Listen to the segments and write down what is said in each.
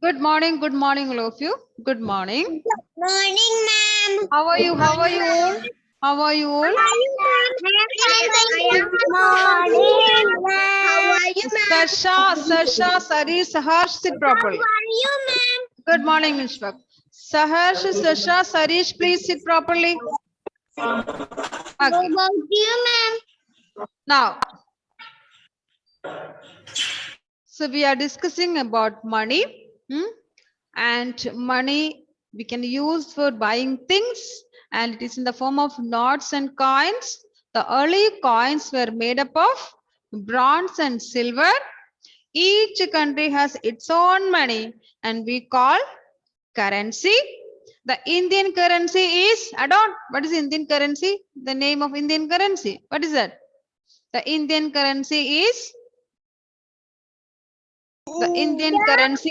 Good morning, all of you. Good morning. Morning, ma'am. How are you? How are you all? How are you all? Morning, ma'am. How are you, ma'am? Sarsha, Sari, Saharsh, sit properly. How are you, ma'am? Good morning, Ishfaq. Saharsh, Sarsha, Sarish, please sit properly. How Okay. about you, ma'am? Now, so we are discussing about money. And money we can use for buying things, and it is in the form of notes and coins. The early coins were made up of bronze and silver. Each country has its own money and we call currency. The Indian currency is, what is Indian currency? The name of Indian currency, what is that? The Indian currency is a rupee. The Indian currency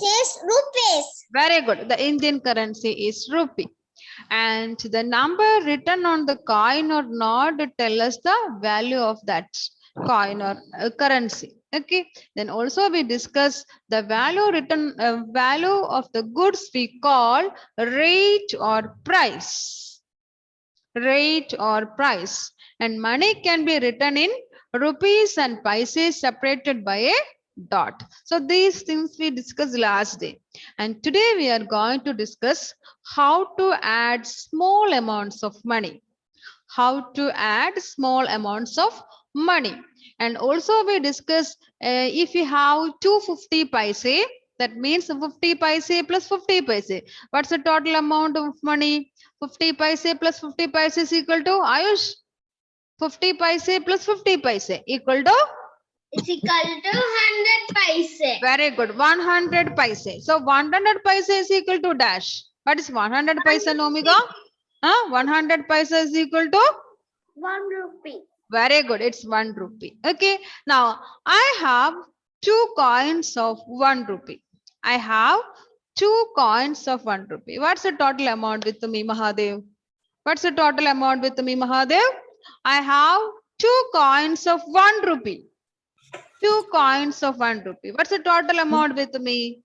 is rupees. Very good. The Indian currency is rupee. And the number written on the coin or not tell us the value of that coin or currency. Okay. Then also we discuss the value of the goods we call rate or price. Rate or price. And money can be written in rupees and paise separated by a dot. So these things we discussed last day. And today we are going to discuss how to add small amounts of money. How to add small amounts of money. And also we discuss if you have 250 paise, that means 50 paise plus 50 paise. What's the total amount of money? 50 paise plus 50 paise is equal to Ayush. 50 paise plus 50 paise equal to? It's equal to 100 paise. Very good. 100 paise. So 100 paise is equal to dash. What is 100 paise, Omega? 100 paise is equal to? 1 rupee. Very good. It's 1 rupee. Okay. Now I have 2 coins of 1 rupee. I have 2 coins of 1 rupee. What's the total amount with me, Mahadev? What's the total amount with me, Mahadev? I have 2 coins of 1 rupee. 2 coins of 1 rupee. What's the total amount with me?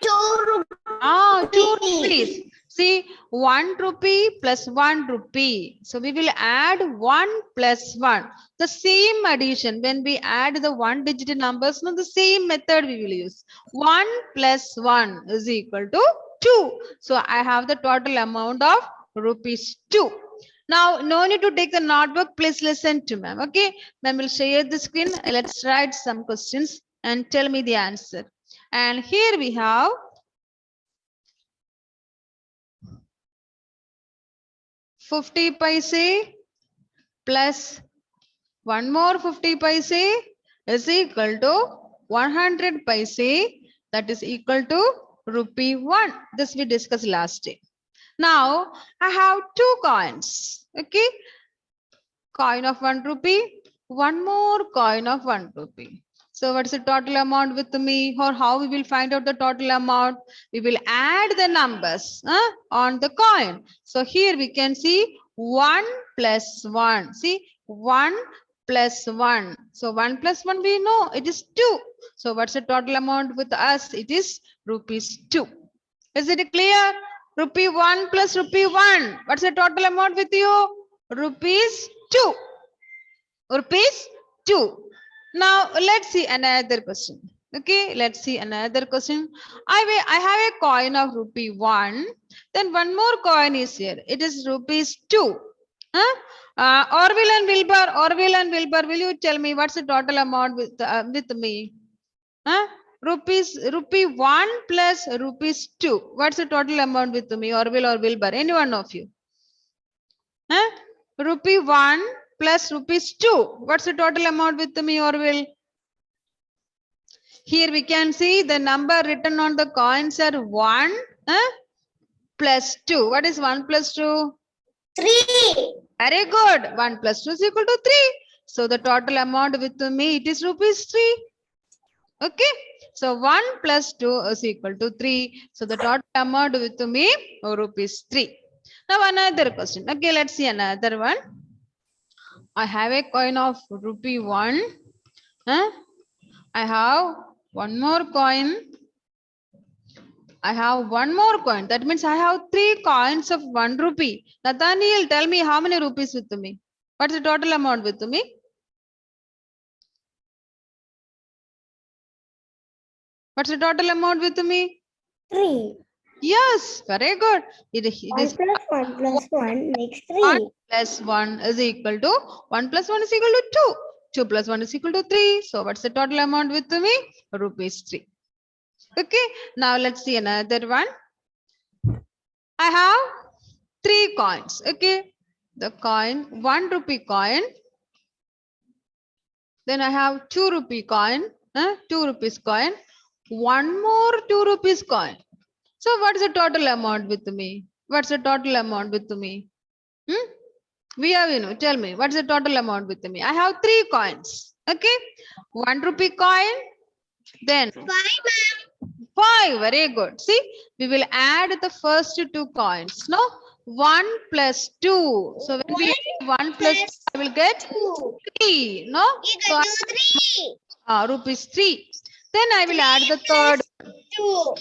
2 rupees. 2 rupees. See, 1 rupee plus 1 rupee. So we will add 1 plus 1. The same addition. When we add the 1 digit numbers, no, the same method we will use. 1 plus 1 is equal to 2. So I have the total amount of rupees 2. Now, no need to take the notebook. Please listen to ma'am. Okay, ma'am will share the screen. Let's write some questions and tell me the answer. And here we have 50 paise plus one more 50 paise is equal to 100 paise, that is equal to rupee 1. This we discussed last day. Now I have 2 coins. Okay, coin of 1 rupee, one more coin of 1 rupee. So what's the total amount with me, or how we will find out the total amount? We will add the numbers on the coin. So here we can see 1 plus 1. See, 1 plus 1. So 1 plus 1 we know it is 2. So what's the total amount with us? It is rupees 2. Is it clear? Rupee 1 plus rupee 1. What's the total amount with you? Rupees 2. Rupees 2. Now let's see another question. Okay, let's see another question. I have a coin of rupee 1. Then one more coin is here. It is rupees 2. Orville and Wilbur, will you tell me what's the total amount with me? Rupee 1 plus rupees 2. What's the total amount with me, Orville or Wilbur? Any one of you? Rupee 1 plus rupees 2. What's the total amount with me, Orville? Here we can see the number written on the coins are 1 plus 2. What is 1 plus 2? 3. Very good. 1 plus 2 is equal to 3. So the total amount with me, it is rupees 3. Okay. So 1 plus 2 is equal to 3. So the total amount with me, rupees 3. Now another question. Okay, let's see another one. I have a coin of rupee 1. I have one more coin. I have one more coin. That means I have 3 coins of 1 rupee. Nathaniel, tell me how many rupees with me? What's the total amount with me? What's the total amount with me? 3. Yes, very good. It 1 is plus 1 plus 1 makes 1 3. plus 1 is equal to 1 plus 1 is equal to 2. 2 plus 1 is equal to 3. So what's the total amount with me? Rupees 3. Okay. Now let's see another one. I have 3 coins. Okay. The coin, 1 rupee coin. Then I have 2 rupee coin. 2 rupees coin. One more 2 rupees coin. So what is the total amount with me? What's the total amount with me? Hmm? We have, tell me, what's the total amount with me? I have 3 coins. Okay. 1 rupee coin. Then 5, ma'am. 5. Very good. See, we will add the first 2 coins. No? 1 plus 2. So when we add 1 plus 2, I will get 2. 3. No? So Equal to 3. rupees 3. Then I will add the third. 2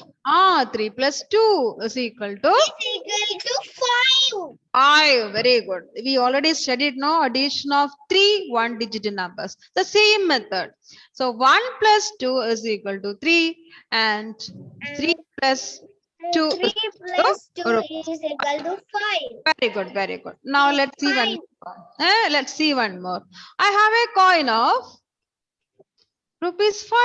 3 plus 2 is equal to is equal to 5. 5. Very good. We already studied no addition of 3 one-digit numbers. The same method. So 1 plus 2 is equal to 3 and 3 plus 2 is 3 equal plus 2 to is equal to 5. very good, very good. Now let's see one 5. more. Let's see one more. I have a coin of rupees 5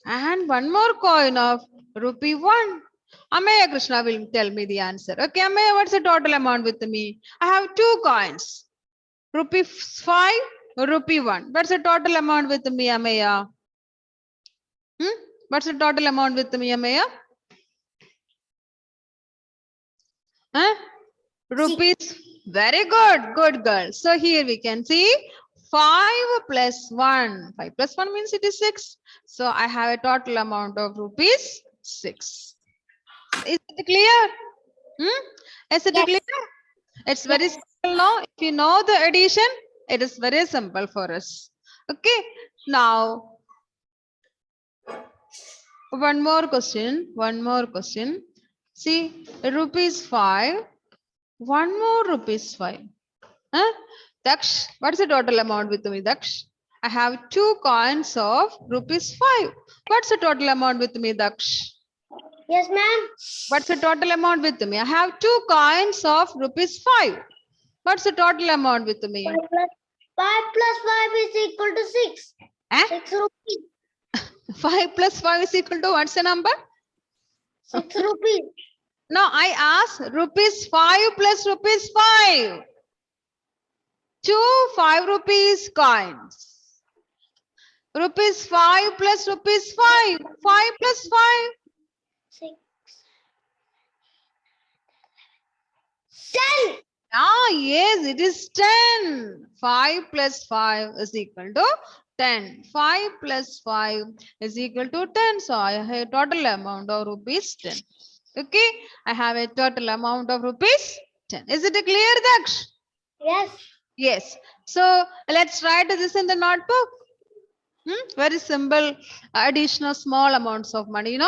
and one more coin of rupee 1. Amaya Krishna will tell me the answer. Okay, Amaya, what's the total amount with me? I have 2 coins. Rupee 5, rupee 1. What's the total amount with me, Amaya? What's the total amount with me, Amaya? Rupees. Very good. Good girl. So here we can see 5 plus 1. 5 plus 1 means it is 6. So I have a total amount of rupees 6. Is it clear? Is it Yes. clear? It's very simple now. If you know the addition, it is very simple for us. Okay. Now, one more question. One more question. See, rupees 5. One more rupees 5. Daksh, what is the total amount with me, Daksh? I have 2 coins of rupees 5. What's the total amount with me, Daksh? Yes, ma'am. What's the total amount with me? I have 2 coins of rupees 5. What's the total amount with me? 5 plus 5 is equal to 6. 6 rupees. 5 plus 5 is equal to what's the number? 6 rupees. No, I asked rupees 5 plus rupees 5. 2 5 rupees coins. Rupees 5 plus rupees 5. 5 plus 5. 6. 10. Yes, it is 10. 5 plus 5 is equal to 10. 5 plus 5 is equal to 10. So I have a total amount of rupees 10. Okay, I have a total amount of rupees 10. Is it clear, Daksh? Yes. Yes. So let's write this in the notebook. Very simple addition of small amounts of money,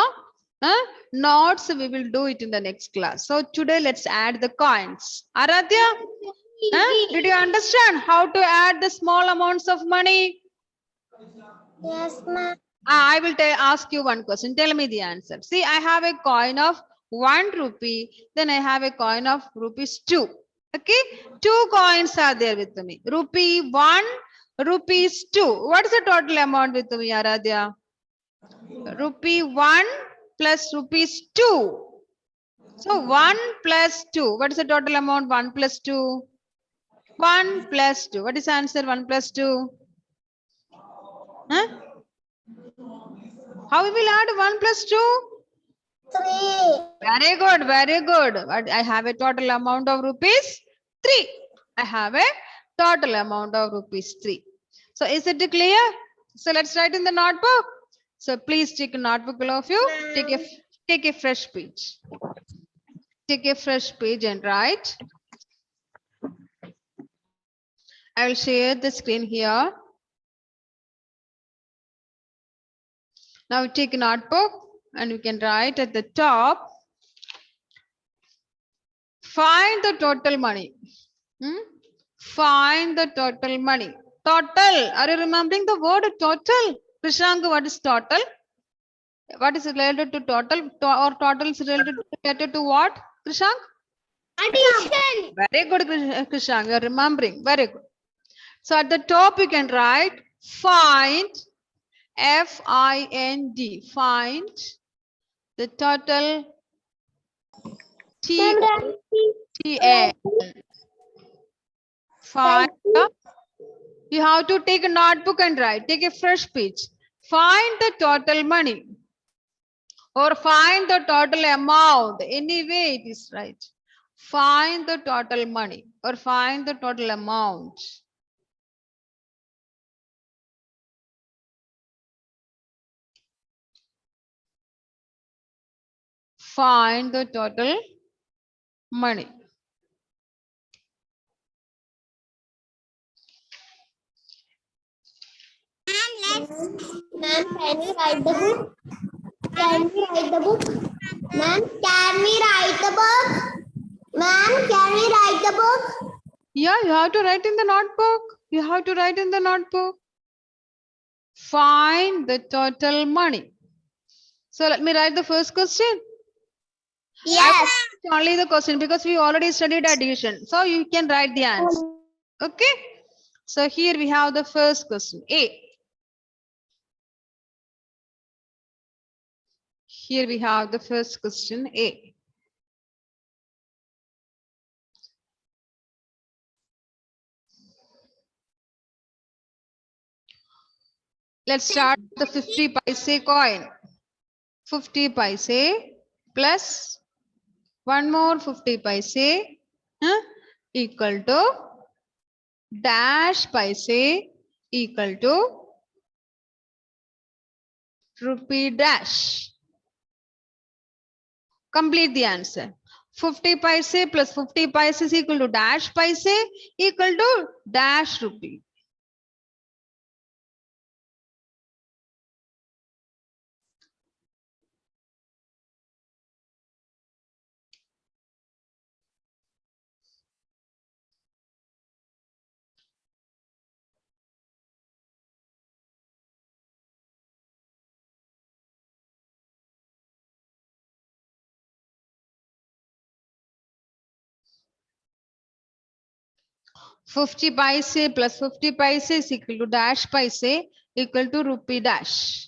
Notes we will do it in the next class. So today let's add the coins. Aradhya, did you understand how to add the small amounts of money? Yes, ma'am. I will ask you one question. Tell me the answer. See, I have a coin of 1 rupee. Then I have a coin of rupees 2. Okay, 2 coins are there with me. Rupee 1, rupees 2. What is the total amount with me, Aradhya? Rupee 1 plus rupees 2. So 1 plus 2. What is the total amount? 1 plus 2. 1 plus 2. What is the answer? 1 plus 2. How we will add 1 plus 2? 3. Very good, very good. But I have a total amount of rupees 3. I have a total amount of rupees 3. So is it clear? So let's write in the notebook. So please take a notebook, all of you. Take a fresh page. Take a fresh page and write. I will share the screen here. Now take a notebook and you can write at the top, find the total money. Find the total money. Total. Are you remembering the word total? Krishank, what is total? What is related to total? Or total is related to what? Krishank? Addition. Very good, Krishank. You are remembering. Very good. So at the top you can write find, F-I-N-D. Find the total, T-O-T-A. Find. You have to take a notebook and write. Take a fresh page. Find the total money. Or find the total amount. Anyway, it is right. Find the total money. Or find the total amount. Find the total money. Ma'am, can you write the book? Can we write the book? Ma'am, can we write the book? Ma'am, can we write the book? Yeah, you have to write in the notebook. You have to write in the notebook. Find the total money. So let me write the first question. Yes. Only the question because we already studied addition. So you can write the answer. Okay. So here we have the first question. A. Here we have the first question. A. Let's start the 50 paise coin. 50 paise plus one more 50 paise equal to dash paise equal to rupee dash. Complete the answer. 50 paise plus 50 paise is equal to dash paise equal to dash rupee. $50 plus $50 is equal to dash paise equal to rupee dash.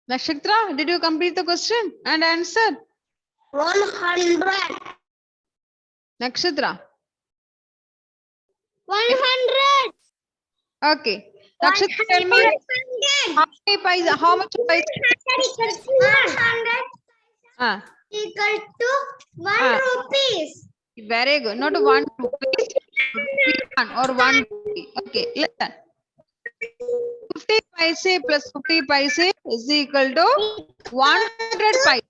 Nakshatra, did you complete the question and answer? 100. Nakshatra. 100. Okay. Nakshatra, tell me how many paise, how much paise? 100 equal to 1 rupees. Very good. Not 1 rupee, or 1 rupee. Okay, listen. 50 paise plus 50 paise is equal to 100 paise.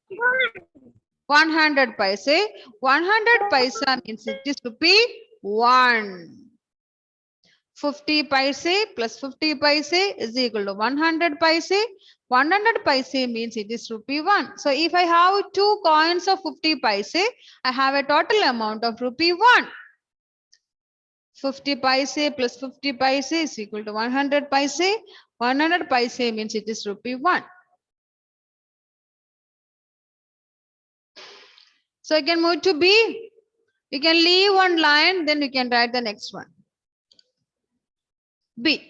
100 paise. 100 paise means it is rupee 1. 50 paise plus 50 paise is equal to 100 paise. 100 paise means it is rupee 1. So if I have 2 coins of 50 paise, I have a total amount of rupee 1. 50 paise plus 50 paise is equal to 100 paise. 100 paise means it is rupee 1. So I can move to B. You can leave one line, then you can write the next one. B.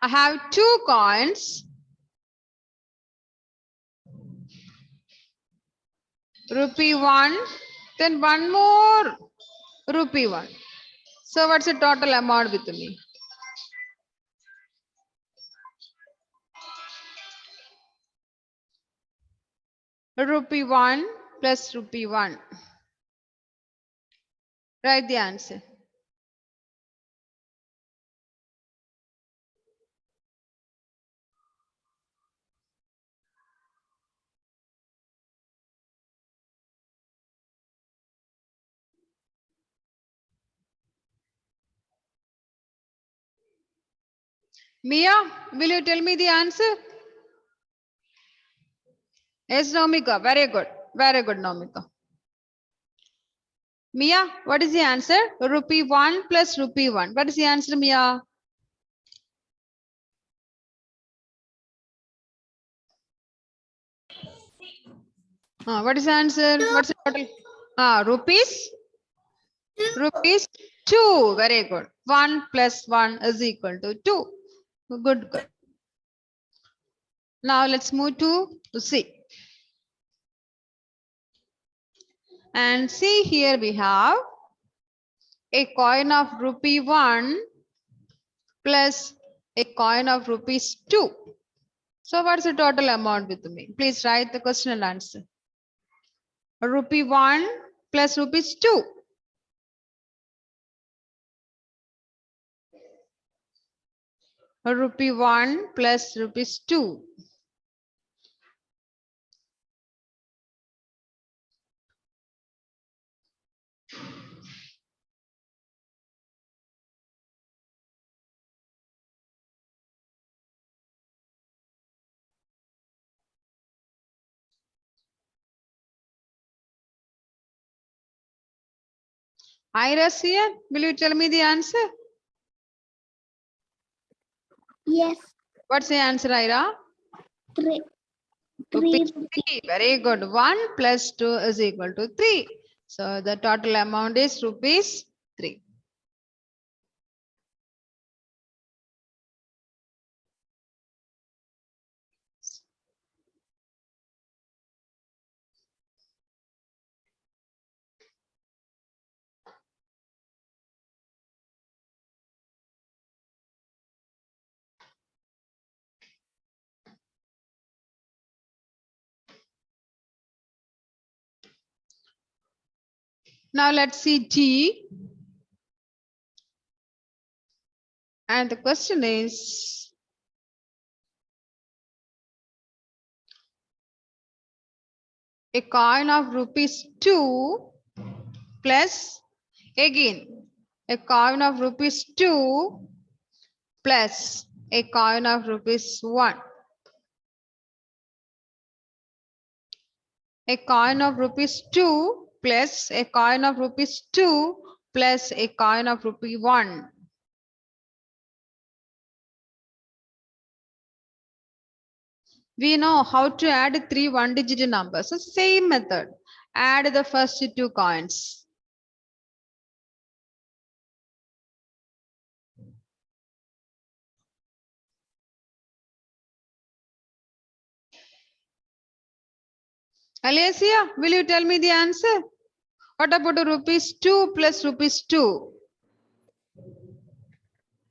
I have 2 coins. Rupee 1, then one more rupee 1. So what's the total amount with me? Rupee 1 plus rupee 1. Write the answer. Mia, will you tell me the answer? Yes, Naumika. Very good. Very good, Naumika. Mia, what is the answer? Rupee 1 plus rupee 1. What is the answer, Mia? What is the answer? What's the total? Rupees? Rupees 2. Very good. 1 plus 1 is equal to 2. Good, good. Now let's move to C. And see, here we have a coin of rupee 1 plus a coin of rupees 2. So what's the total amount with me? Please write the question and answer. Rupee 1 plus rupees 2. Rupee 1 plus rupees 2. Ira's here. Will you tell me the answer? Yes. What's the answer, Ira? 3. Rupees 3. Very good. 1 plus 2 is equal to 3. So the total amount is rupees 3. Now let's see D. And the question is, a coin of rupees 2 plus, again, a coin of rupees 2 plus a coin of rupees 1. A coin of rupees 2 plus a coin of rupees 2 plus a coin of rupee 1. We know how to add 3 one-digit numbers. So same method. Add the first 2 coins. Alicia, will you tell me the answer? What about the rupees 2 plus rupees 2?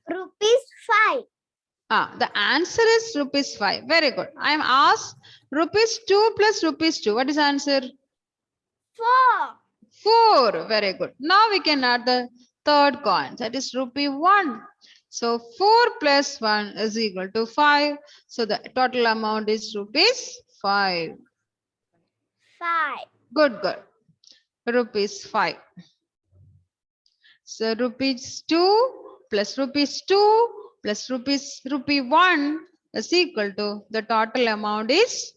Rupees 5. The answer is rupees 5. Very good. I am asked rupees 2 plus rupees 2. What is the answer? 4. 4. Very good. Now we can add the third coin. That is rupee 1. So 4 plus 1 is equal to 5. So the total amount is rupees 5. 5. Good, good. Rupees 5. So rupees 2 plus rupees 2 plus rupee 1 is equal to the total amount is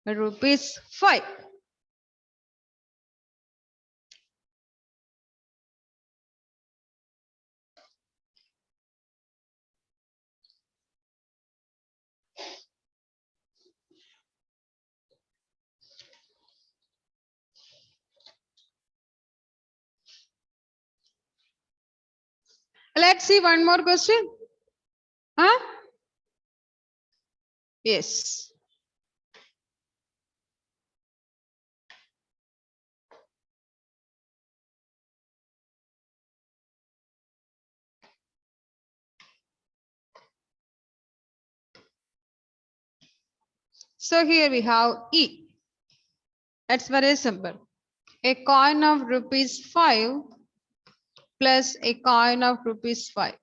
rupees 5. Let's see one more question. Huh? Yes. So here we have E. That's very simple. A coin of rupees 5 plus a coin of rupees 5.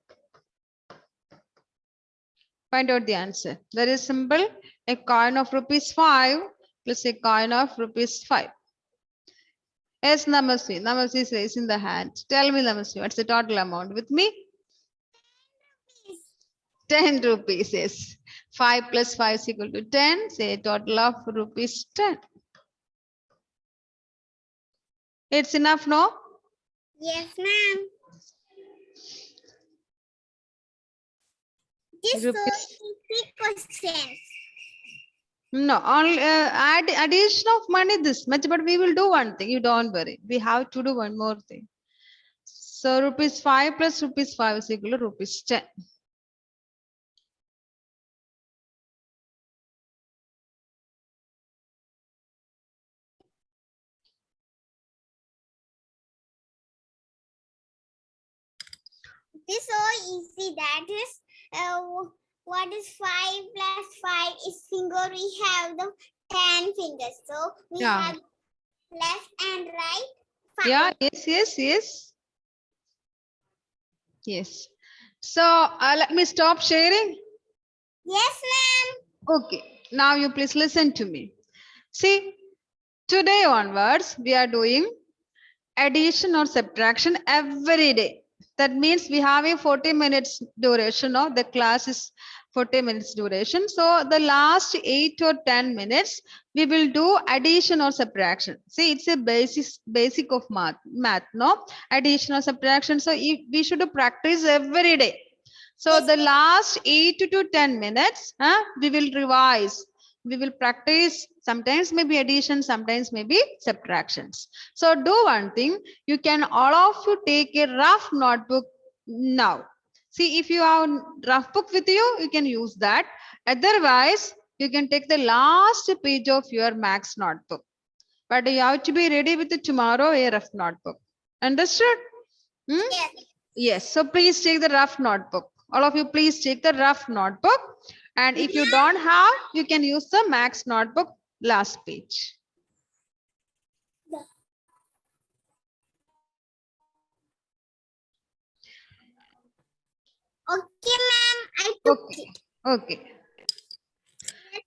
Find out the answer. Very simple. A coin of rupees 5 plus a coin of rupees 5. Yes, Namaste. Namaste is raising the hand. Tell me, Namaste, what's the total amount with me? 10 rupees. Yes. 5 plus 5 is equal to 10. Say total of rupees 10. It's enough, no? Yes, ma'am. This so Rupees. easy questions. No, only addition of money this much, but we will do one thing. You don't worry. We have to do one more thing. So rupees 5 plus rupees 5 is equal to rupees 10. This so easy. That is, what is 5 plus 5 is finger. We have the 10 fingers. So we Yeah. have left and right. 5. Yeah, yes. Yes. So let me stop sharing. Yes, ma'am. Okay. Now you please listen to me. See, today onwards, we are doing addition or subtraction every day. That means we have a 40 minutes duration of the class is 40 minutes duration. So the last 8 or 10 minutes, we will do addition or subtraction. See, it's a basic of math, no? Addition or subtraction. So we should practice every day. So Yes, the last 8 to 10 minutes, we will revise. We will practice sometimes maybe addition, sometimes maybe subtractions. So do one thing, you can all of you take a rough notebook now. See, if you have rough book with you, you can use that. Otherwise, you can take the last page of your max notebook. But you have to be ready with it tomorrow, a rough notebook. Understood? yes. Yes. So please take the rough notebook. All of you, please take the rough notebook. And if you don't have, you can use the max notebook last page. Okay, ma'am. I took Okay. it. Okay.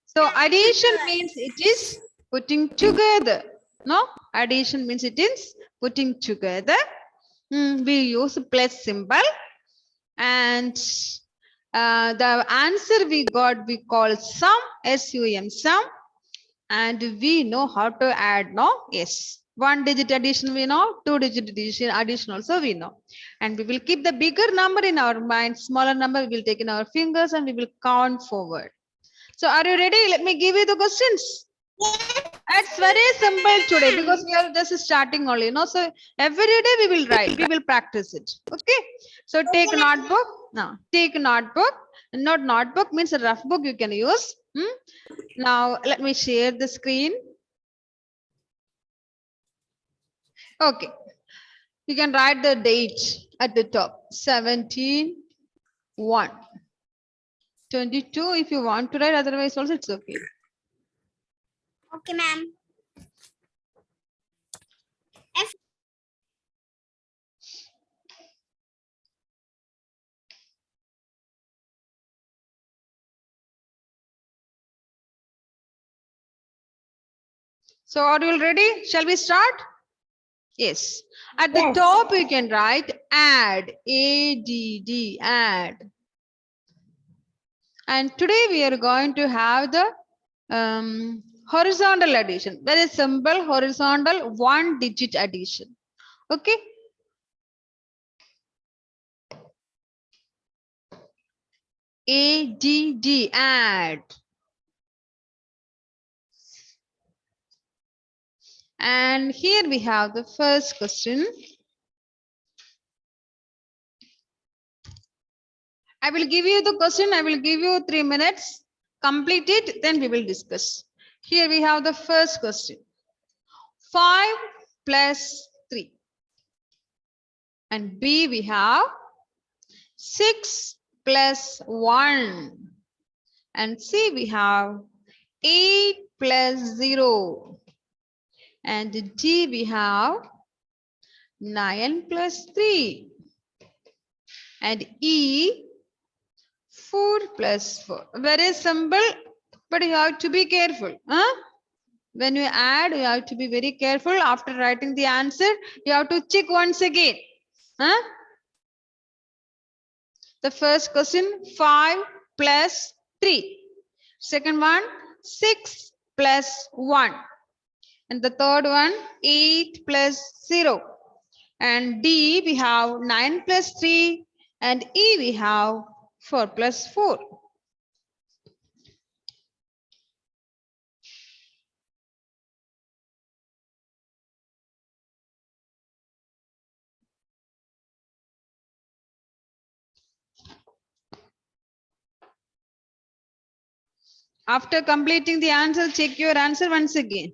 So addition means it is putting together. No, addition means it is putting together. We use plus symbol, and the answer we got we call sum, SUM, sum, and we know how to add. No, yes. 1 digit addition we know, 2 digit addition also we know, and we will keep the bigger number in our mind, smaller number we will take in our fingers, and we will count forward. So are you ready? Let me give you the questions. Yes. It's very simple today because we are just starting only, no? So every day we will write, we will practice it. Okay. So take a notebook. Now take a notebook. Not notebook means a rough book you can use. Now let me share the screen. Okay. You can write the date at the top. 17/1. 22 if you want to write, otherwise also it's okay. Okay, ma'am. So are you ready? Shall we start? Yes. At the Yes. top you can write add, ADD, add. And today we are going to have the horizontal addition. Very simple horizontal 1 digit addition. Okay. ADD, add. And here we have the first question. I will give you the question. I will give you 3 minutes. Complete it, then we will discuss. Here we have the first question. 5 plus 3. And B we have 6 plus 1. And C we have 8 plus 0. And D we have 9 plus 3. And E 4 plus 4. Very simple, but you have to be careful. When you add, you have to be very careful. After writing the answer, you have to check once again. The first question, 5 plus 3. Second one, 6 plus 1. And the third one, 8 plus 0. And D, we have 9 plus 3. And E, we have 4 plus 4. After completing the answer, check your answer once again.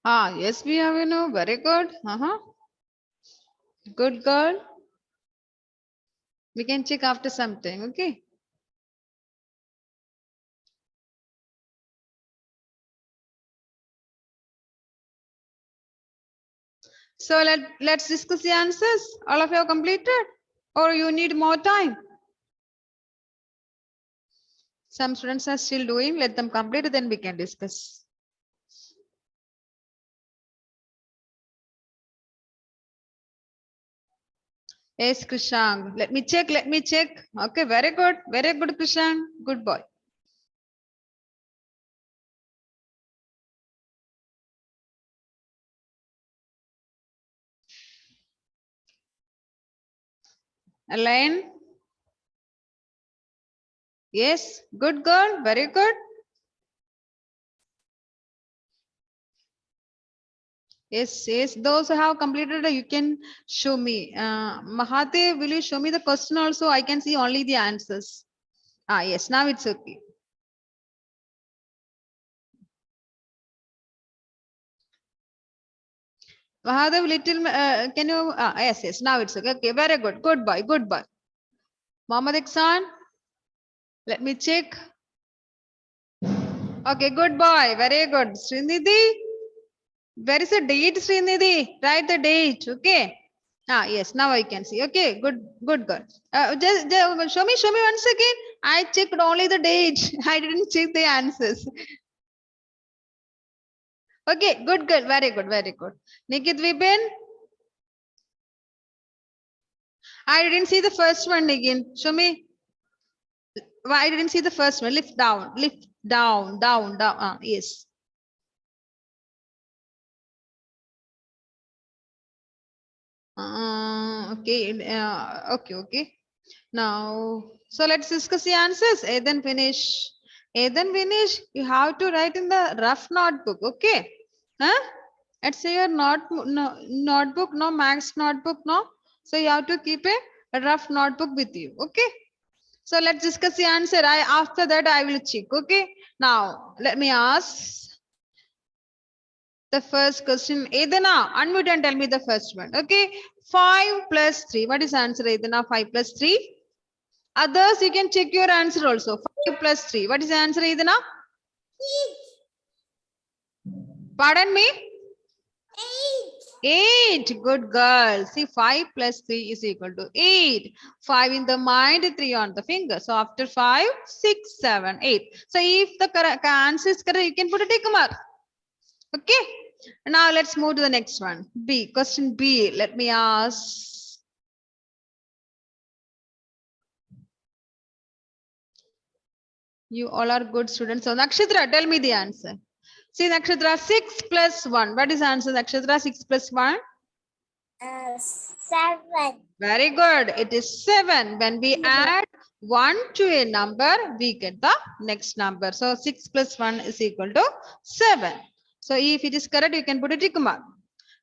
Ah, yes, we have, very good. Good girl. We can check after something, okay? So let's discuss the answers. All of you have completed or you need more time? Some students are still doing, let them complete, then we can discuss. Yes, Krishang. Let me check. Okay, very good, Krishang. Good boy. Elaine. Yes, good girl, very good. Yes, those who have completed, you can show me. Mahadev, will you show me the question also? I can see only the answers. Ah, yes, now it's okay. Mahadev, little, can you, yes, now it's okay. Okay, very good. Good boy, good boy. Mohammad Iksan, let me check. Okay, good boy, very good. Srinidhi, where is the date, Srinidhi? Write the date, okay. Ah, yes, now I can see. Okay, good girl. Just show me once again. I checked only the date. I didn't check the answers. Okay, good girl. Very good, very good. Nikit Vipin. I didn't see the first one again. Show me. Why I didn't see the first one? Lift down, down. Yes. Okay. Now, so let's discuss the answers. Then finish. You have to write in the rough notebook. Okay. Huh? Let's say your notebook, no max notebook, no. So you have to keep a rough notebook with you. Okay. So let's discuss the answer. After that I will check. Okay. Now let me ask the first question. Edana, unmute and tell me the first one. Okay. 5 plus 3. What is the answer, Edana? 5 plus 3. Others, you can check your answer also. 5 plus 3. What is the answer, Edana? 8. Pardon me? 8. Good girl. See, 5 plus 3 is equal to 8. 5 in the mind, 3 on the finger. So after 5, 6, 7, 8. So if the answer is correct, you can put a tick mark. Okay. Now let's move to the next one. B. Question B. Let me ask. You all are good students. So Nakshatra, tell me the answer. See, Nakshatra, 6 plus 1. What is the answer, Nakshatra? 6 plus 1? 7. Very good. It is 7. When we add 1 to a number, we get the next number. So 6 plus 1 is equal to 7. So if it is correct, you can put a tick mark.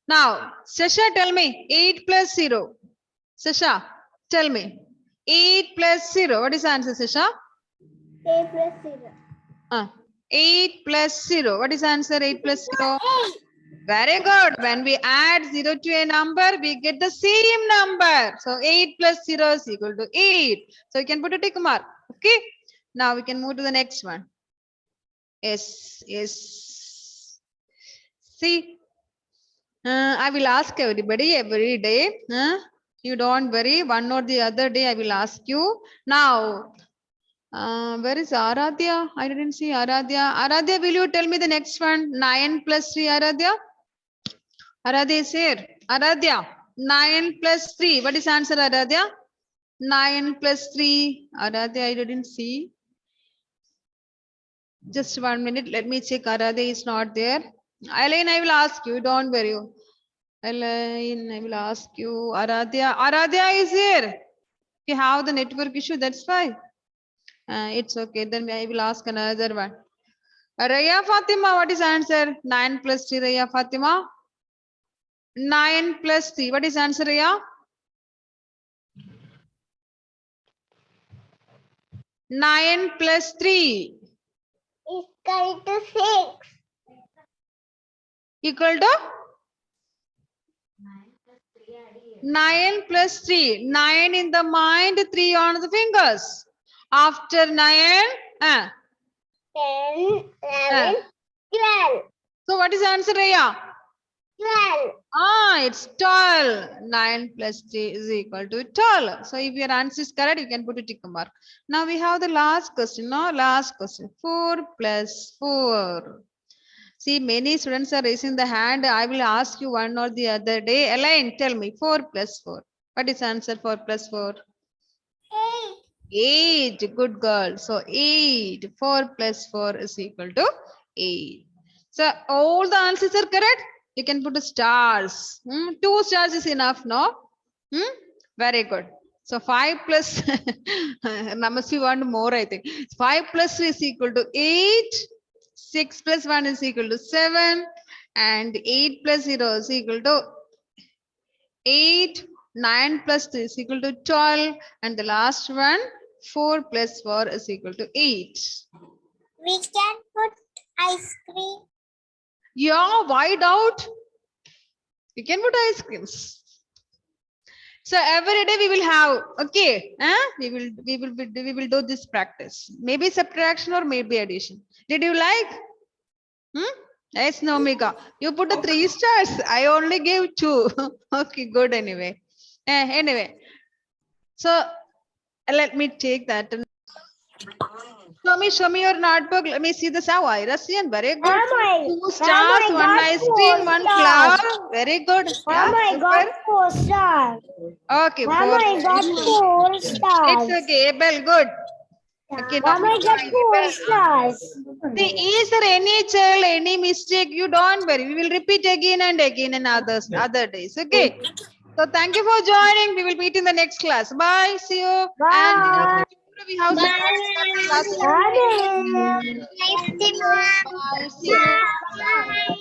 Now, Sasha, tell me 8 plus 0. Sasha, tell me 8 plus 0. What is the answer, Sasha? 8 plus 0. 8 plus 0. What is the answer? 8 plus 0. 8. Very good. When we add 0 to a number, we get the same number. So 8 plus 0 is equal to 8. So you can put a tick mark. Okay. Now we can move to the next one. Yes, yes. See, I will ask everybody every day. You don't worry. One or the other day I will ask you. Now, where is Aradhya? I didn't see Aradhya. Aradhya, will you tell me the next one? 9 plus 3, Aradhya? Aradhya is here. Aradhya, 9 plus 3. What is answer, Aradhya? 9 plus 3. Aradhya, I didn't see. Just 1 minute. Let me check. Aradhya is not there. Elaine, I will ask you. Don't worry. Elaine, I will ask you. Aradhya. Aradhya is here. You have the network issue. That's why. It's okay. Then I will ask another one. Raya Fatima, what is answer? 9 plus 3, Raya Fatima. 9 plus 3. What is answer, Raya? 9 plus 3 Equal to 6. equal to 9 plus 3. 9 in the mind, 3 on the fingers. After 9, 10, 11, 12. so what is the answer, Raya? 12. It's 12. 9 plus 3 is equal to 12. So if your answer is correct, you can put a tick mark. Now we have the last question. No, last question. 4 plus 4. See, many students are raising the hand. I will ask you one or the other day. Elaine, tell me 4 plus 4. What is answer 4 plus 4? 8. 8. Good girl. So 8. 4 plus 4 is equal to 8. So all the answers are correct. You can put stars. 2 stars is enough, no? Very good. So 5 plus Namaste want more, I think. 5 plus 3 is equal to 8. 6 plus 1 is equal to 7. And 8 plus 0 is equal to 8. 9 plus 3 is equal to 12. And the last one, 4 plus 4 is equal to 8. We can put ice cream. Yeah, why doubt? You can put ice creams. So every day we will have, okay, we will do this practice. Maybe subtraction or maybe addition. Did you like? Yes, no, Mika. You put a 3 stars. I only gave 2. Okay, good anyway. Anyway, so let me take that. Show me your notebook. Let me see the Irasian. Very good. Mama, 2 stars, Mama, 1 got ice 4 cream, 1 stars. cloud. Very good. Mama, I got 4 stars. Okay, Mama, 4 I got stars. 4 stars. It's okay, Abel. Good. Okay, Mama, I got 4 stars. See, is there any child, any mistake? You don't worry. We will repeat again and again in other days. Okay. So thank you for joining. We will meet in the next class. Bye. See you. Bye. And tomorrow we have some classes. Bye. Bye. See you. Bye.